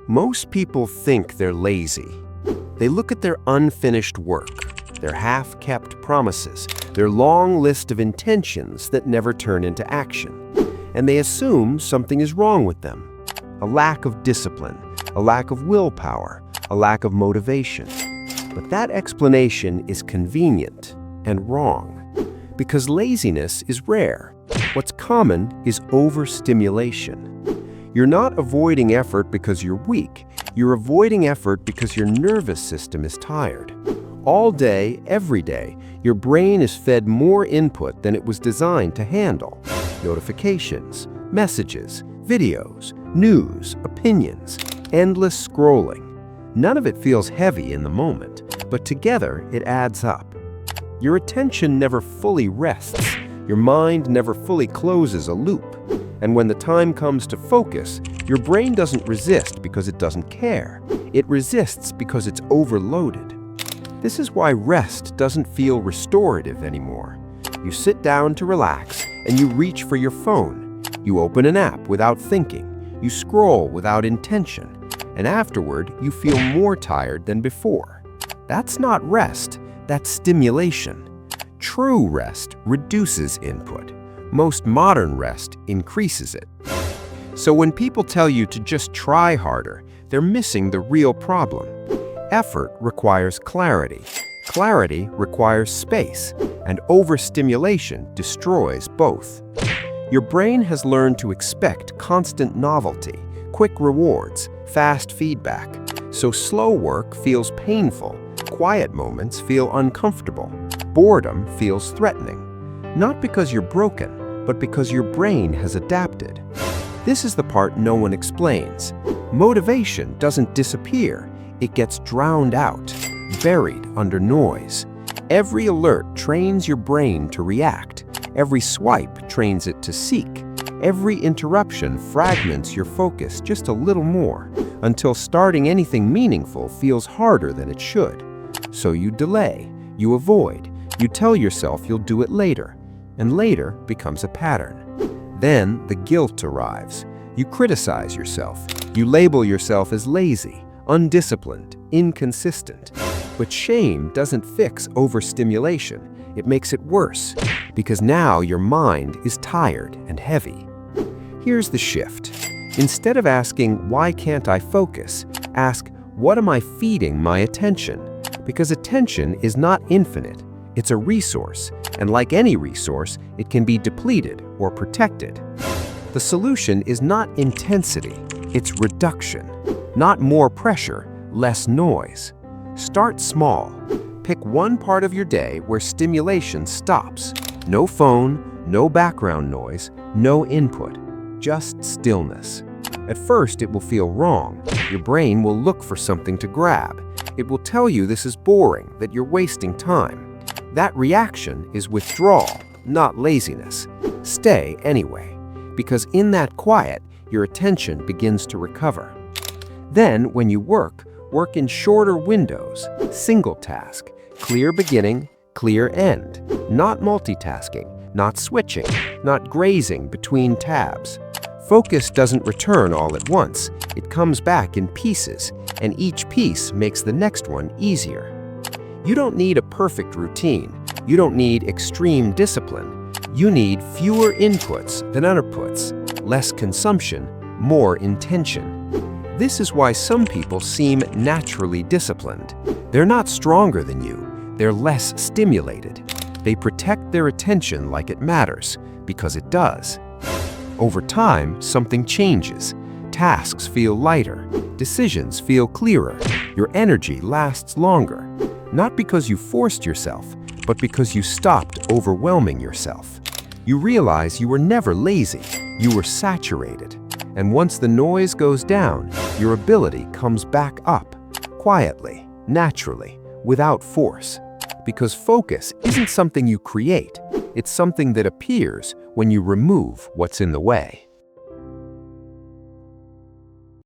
Most people think they're lazy. They look at their unfinished work, their half-kept promises, their long list of intentions that never turn into action, and they assume something is wrong with them. A lack of discipline, a lack of willpower, a lack of motivation. But that explanation is convenient and wrong, because laziness is rare. What's common is overstimulation. You're not avoiding effort because you're weak. You're avoiding effort because your nervous system is tired. All day, every day, your brain is fed more input than it was designed to handle. Notifications, messages, videos, news, opinions, endless scrolling. None of it feels heavy in the moment, but together it adds up. Your attention never fully rests. Your mind never fully closes a loop. And when the time comes to focus, your brain doesn't resist because it doesn't care. It resists because it's overloaded. This is why rest doesn't feel restorative anymore. You sit down to relax and you reach for your phone. You open an app without thinking. You scroll without intention. And afterward, you feel more tired than before. That's not rest, that's stimulation. True rest reduces input. Most modern rest increases it. So when people tell you to just try harder, they're missing the real problem. Effort requires clarity. Clarity requires space, and overstimulation destroys both. Your brain has learned to expect constant novelty, quick rewards, fast feedback. So slow work feels painful, quiet moments feel uncomfortable, boredom feels threatening. Not because you're broken, but because your brain has adapted. This is the part no one explains. Motivation doesn't disappear, it gets drowned out, buried under noise. Every alert trains your brain to react. Every swipe trains it to seek. Every interruption fragments your focus just a little more, until starting anything meaningful feels harder than it should. So you delay, you avoid, you tell yourself you'll do it later, and later becomes a pattern. Then the guilt arrives. You criticize yourself. You label yourself as lazy, undisciplined, inconsistent. But shame doesn't fix overstimulation. It makes it worse, because now your mind is tired and heavy. Here's the shift. Instead of asking, "Why can't I focus?" ask, "What am I feeding my attention?" Because attention is not infinite. It's a resource, and like any resource, it can be depleted or protected. The solution is not intensity, it's reduction. Not more pressure, less noise. Start small. Pick one part of your day where stimulation stops. No phone, no background noise, no input, just stillness. At first, it will feel wrong. Your brain will look for something to grab. It will tell you this is boring, that you're wasting time. That reaction is withdrawal, not laziness. Stay anyway, because in that quiet, your attention begins to recover. Then, when you work in shorter windows, single task, clear beginning, clear end, not multitasking, not switching, not grazing between tabs. Focus doesn't return all at once. It comes back in pieces, and each piece makes the next one easier. You don't need a perfect routine. You don't need extreme discipline. You need fewer inputs than outputs, less consumption, more intention. This is why some people seem naturally disciplined. They're not stronger than you. They're less stimulated. They protect their attention like it matters, because it does. Over time, something changes. Tasks feel lighter. Decisions feel clearer. Your energy lasts longer. Not because you forced yourself, but because you stopped overwhelming yourself. You realize you were never lazy, you were saturated. And once the noise goes down, your ability comes back up, quietly, naturally, without force. Because focus isn't something you create, it's something that appears when you remove what's in the way.